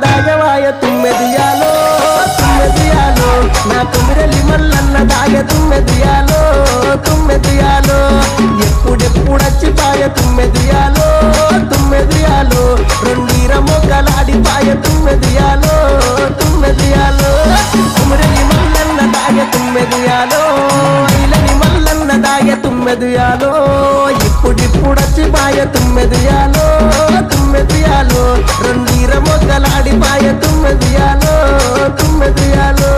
దాగవాయ తుమ్మెదియాలో తుమ్మెదియాలో నా కుమిరలి మల్లన్న దాగ తుమ్మెదియాలో తుమ్మెదియాలో ఎప్పుడెప్పుడచ్చిపాయ తుమ్మెదియాలో తుమ్మెదియాలో రెండీర మొగ్గలాడిపాయ తుమ్మెదియాలో తుమ్మెదియాలో కుమిరలి మల్లన్న దాగ తుమ్మెదియాలో ఇలని మల్లన్న దాగ తుమ్మెదియాలో ఇప్పుడిప్పుడచ్చిపాయ తుమ్మెదియాలో తుమ్మెదియాలో రెండీర మొగ్గలాడిపాయ తుమ్మెదియాలో తుమ్మెదియాలో